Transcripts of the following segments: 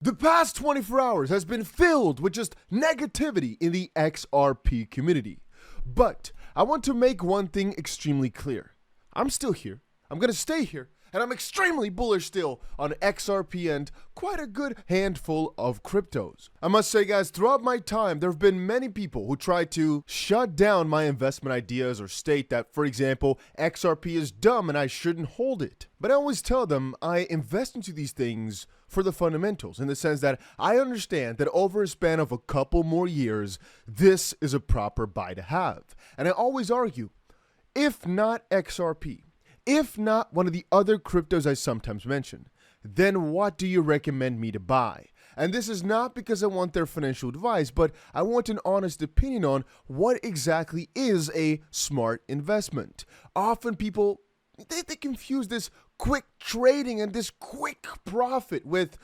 The past 24 hours has been filled with just negativity in the XRP community. But I want to make one thing extremely clear. I'm still here. I'm going to stay here. And I'm extremely bullish still on XRP and quite a good handful of cryptos. I must say, guys, throughout my time, there have been many people who try to shut down my investment ideas or state that, for example, XRP is dumb and I shouldn't hold it. But I always tell them I invest into these things for the fundamentals, in the sense that I understand that over a span of a couple more years, this is a proper buy to have. And I always argue, if not XRP, if not one of the other cryptos I sometimes mention, then what do you recommend me to buy? And this is not because I want their financial advice, but I want an honest opinion on what exactly is a smart investment. Often people, they confuse this quick trading and this quick profit with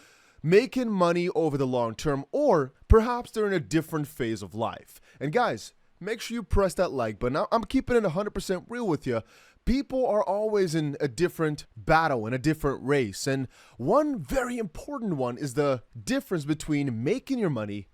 making money over the long term, or perhaps they're in a different phase of life. And guys, make sure you press that like button. I'm keeping it 100% real with you. People are always in a different battle, in a different race. And one very important one is the difference between making your money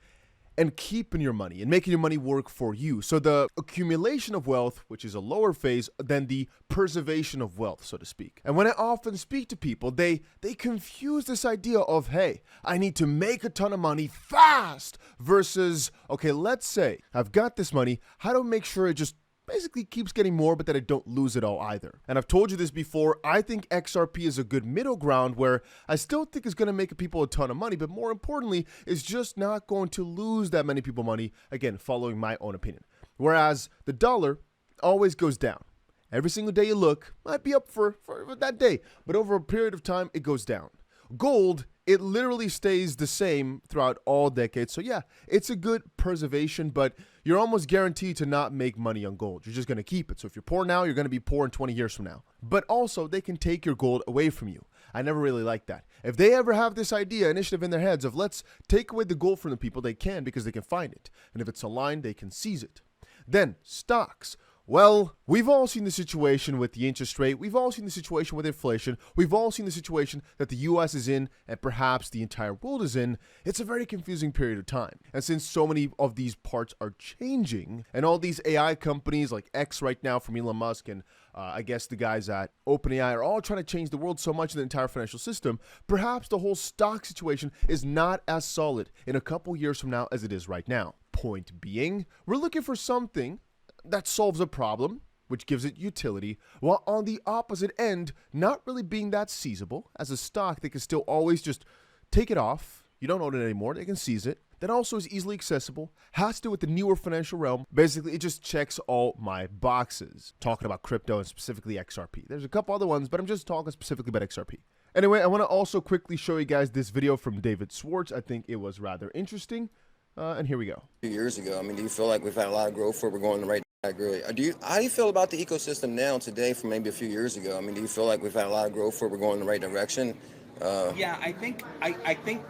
and keeping your money and making your money work for you. So the accumulation of wealth, which is a lower phase than the preservation of wealth, so to speak. And when I often speak to people, they confuse this idea of, hey, I need to make a ton of money fast versus, okay, let's say I've got this money. How do I make sure it just basically keeps getting more, but that I don't lose it all either? And I've told you this before, I think XRP is a good middle ground where I still think it's going to make people a ton of money, but more importantly, is just not going to lose that many people money, again, following my own opinion. Whereas the dollar always goes down. Every single day you look, might be up for that day, but over a period of time, it goes down. Gold, it literally stays the same throughout all decades. So yeah, it's a good preservation, but you're almost guaranteed to not make money on gold. You're just going to keep it. So if you're poor now, you're going to be poor in 20 years from now. But also, they can take your gold away from you. I never really liked that. If they ever have this initiative in their heads of let's take away the gold from the people, they can, because they can find it. And if it's aligned, they can seize it. Then stocks. Well, we've all seen the situation with the interest rate. We've all seen the situation with inflation. We've all seen the situation that the US is in and perhaps the entire world is in. It's a very confusing period of time. And since so many of these parts are changing, and all these AI companies like X right now from Elon Musk and I guess the guys at OpenAI are all trying to change the world so much in the entire financial system, perhaps the whole stock situation is not as solid in a couple years from now as it is right now. Point being, we're looking for something that solves a problem, which gives it utility, while on the opposite end, not really being that seizable. As a stock, they can still always just take it off. You don't own it anymore. They can seize it. That also is easily accessible, has to do with the newer financial realm. Basically, it just checks all my boxes. Talking about crypto and specifically XRP. There's a couple other ones, but I'm just talking specifically about XRP. Anyway, I want to also quickly show you guys this video from David Schwartz. I think it was rather interesting. And here we go. 2 years ago, I mean, do you feel like we've had a lot of growth where we're going the right? I agree. How do you feel about the ecosystem now today from maybe a few years ago? I mean, do you feel like we've had a lot of growth where we're going the right direction? Yeah, I think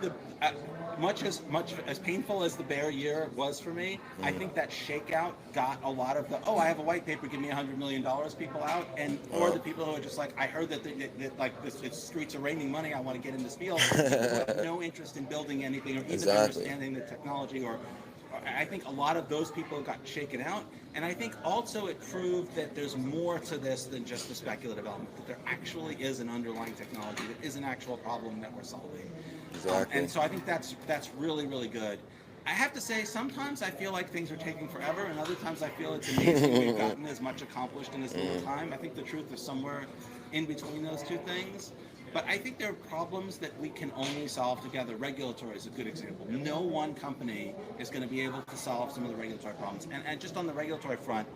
the much as painful as the bear year was for me, I think that Shakeout got a lot of the I have a white paper, give me $100 million people out, and or the people who are just like, I heard that like this streets are raining money, I want to get in this field. People have no interest in building anything or even understanding the technology or. I think a lot of those people got shaken out, and I think also it proved that there's more to this than just the speculative element, that there actually is an underlying technology that is an actual problem that we're solving. Exactly. And so I think that's really, really good. I have to say, sometimes I feel like things are taking forever, and other times I feel it's amazing we've gotten as much accomplished in this little time. I think the truth is somewhere in between those two things. But I think there are problems that we can only solve together. Regulatory is a good example. No one company is going to be able to solve some of the regulatory problems. And just on the regulatory front,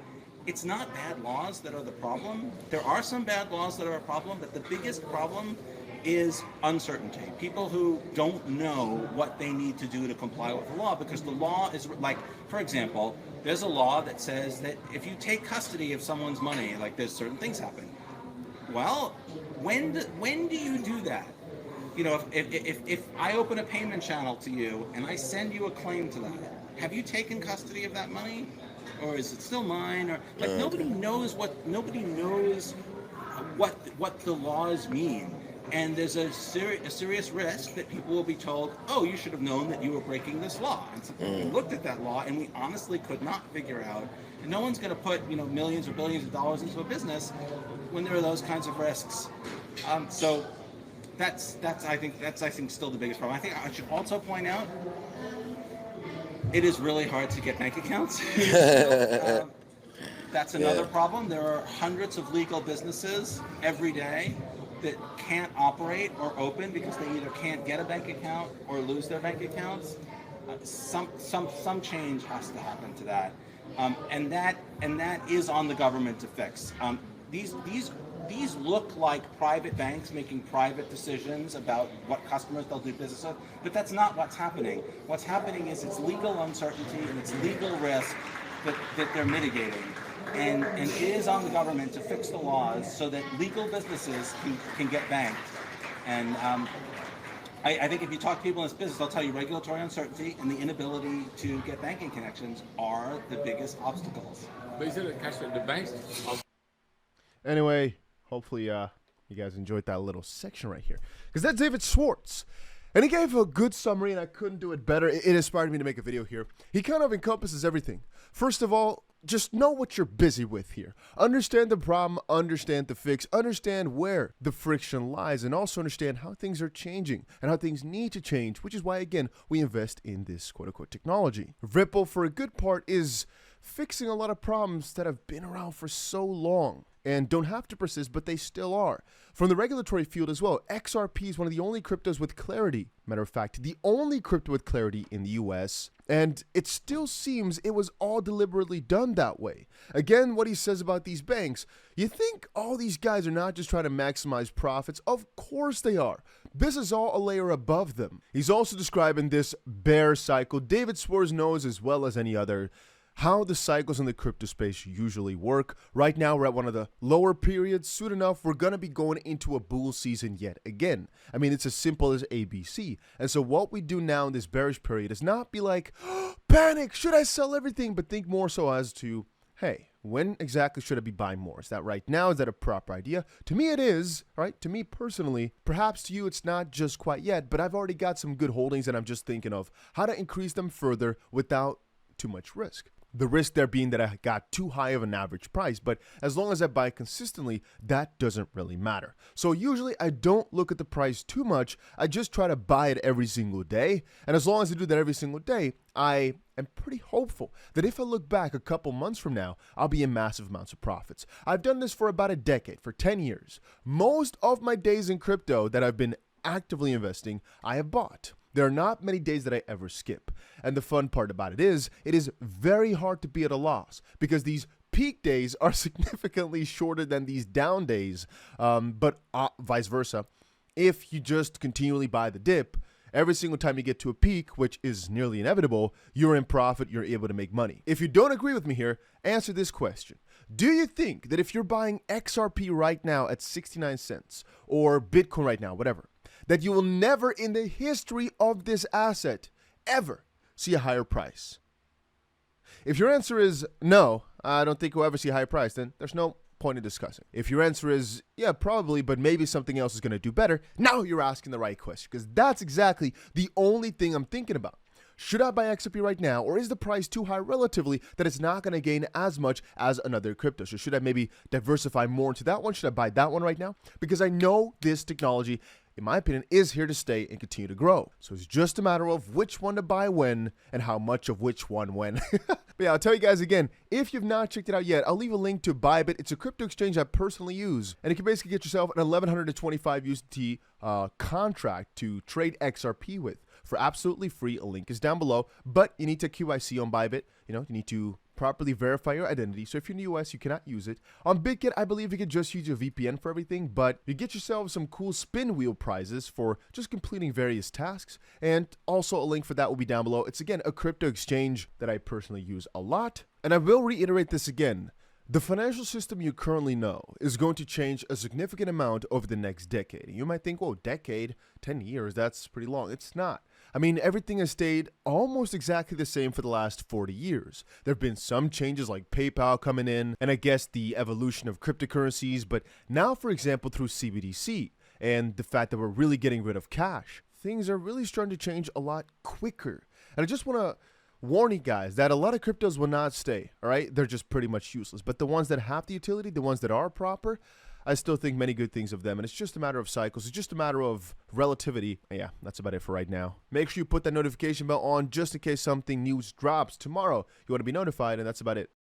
it's not bad laws that are the problem. There are some bad laws that are a problem, but the biggest problem is uncertainty. People who don't know what they need to do to comply with the law, because the law is like, for example, there's a law that says that if you take custody of someone's money, like there's certain things happen. Well, when do you do that? You know, if I open a payment channel to you and I send you a claim to that, have you taken custody of that money, or is it still mine? Or nobody knows what the laws mean. And there's a serious risk that people will be told, oh, you should have known that you were breaking this law. And so we looked at that law and we honestly could not figure out, and no one's going to put millions or billions of dollars into a business when there are those kinds of risks. So that's I think still the biggest problem. I think I should also point out it is really hard to get bank accounts. That's another problem. There are hundreds of legal businesses every day that can't operate or open because they either can't get a bank account or lose their bank accounts. Some change has to happen to that, and that is on the government to fix. These look like private banks making private decisions about what customers they'll do business with, but that's not what's happening. What's happening is it's legal uncertainty and it's legal risk that they're mitigating. And it is on the government to fix the laws so that legal businesses can get banked. And I think if you talk to people in this business, they'll tell you regulatory uncertainty and the inability to get banking connections are the biggest obstacles. But you said the banks. Anyway, hopefully you guys enjoyed that little section right here. Because that's David Schwartz. And he gave a good summary, and I couldn't do it better. It inspired me to make a video here. He kind of encompasses everything. First of all, just know what you're busy with here. Understand the problem, understand the fix, understand where the friction lies, and also understand how things are changing and how things need to change, which is why, again, we invest in this quote-unquote technology. Ripple, for a good part, is fixing a lot of problems that have been around for so long and don't have to persist, but they still are. From the regulatory field as well, XRP is one of the only cryptos with clarity. Matter of fact, the only crypto with clarity in the US, and it still seems it was all deliberately done that way. Again, what he says about these banks, you think all these guys are not just trying to maximize profits? Of course they are. This is all a layer above them. He's also describing this bear cycle. David Schwartz knows as well as any other how the cycles in the crypto space usually work. Right now, we're at one of the lower periods. Soon enough, we're going to be going into a bull season yet again. I mean, it's as simple as ABC. And so what we do now in this bearish period is not be like, panic, should I sell everything? But think more so as to, hey, when exactly should I be buying more? Is that right now? Is that a proper idea? To me, it is, right? To me personally, perhaps to you, it's not just quite yet, but I've already got some good holdings that I'm just thinking of how to increase them further without too much risk. The risk there being that I got too high of an average price, but as long as I buy consistently, that doesn't really matter. So usually I don't look at the price too much. I just try to buy it every single day. And as long as I do that every single day, I am pretty hopeful that if I look back a couple months from now, I'll be in massive amounts of profits. I've done this for about a decade, for 10 years. Most of my days in crypto that I've been actively investing, I have bought. There are not many days that I ever skip. And the fun part about it is very hard to be at a loss because these peak days are significantly shorter than these down days, but vice versa. If you just continually buy the dip, every single time you get to a peak, which is nearly inevitable, you're in profit, you're able to make money. If you don't agree with me here, answer this question. Do you think that if you're buying XRP right now at 69 cents or Bitcoin right now, whatever, that you will never in the history of this asset ever see a higher price? If your answer is no, I don't think we'll ever see a higher price, then there's no point in discussing. If your answer is yeah, probably, but maybe something else is going to do better, now you're asking the right question because that's exactly the only thing I'm thinking about. Should I buy XRP right now, or is the price too high relatively that it's not going to gain as much as another crypto? So should I maybe diversify more into that one? Should I buy that one right now? Because I know this technology, in my opinion, is here to stay and continue to grow. So it's just a matter of which one to buy when and how much of which one when. But yeah, I'll tell you guys again, if you've not checked it out yet, I'll leave a link to Bybit. It's a crypto exchange I personally use. And you can basically get yourself an 1125 USDT contract to trade XRP with for absolutely free. A link is down below, but you need to QIC on Bybit. You need to properly verify your identity. So if you're in the US, you cannot use it. On BitGet, I believe you could just use your VPN for everything, but you get yourself some cool spin wheel prizes for just completing various tasks. And also a link for that will be down below. It's again a crypto exchange that I personally use a lot. And I will reiterate this again. The financial system you currently know is going to change a significant amount over the next decade. You might think, whoa, decade, 10 years, that's pretty long. It's not. I mean, everything has stayed almost exactly the same for the last 40 years. There have been some changes like PayPal coming in, and I guess the evolution of cryptocurrencies, but now, for example, through CBDC, and the fact that we're really getting rid of cash, things are really starting to change a lot quicker. And I just want to warn you guys that a lot of cryptos will not stay, all right? They're just pretty much useless. But the ones that have the utility, the ones that are proper, I still think many good things of them. And it's just a matter of cycles. It's just a matter of relativity. And yeah, that's about it for right now. Make sure you put that notification bell on just in case something news drops tomorrow. You want to be notified, and that's about it.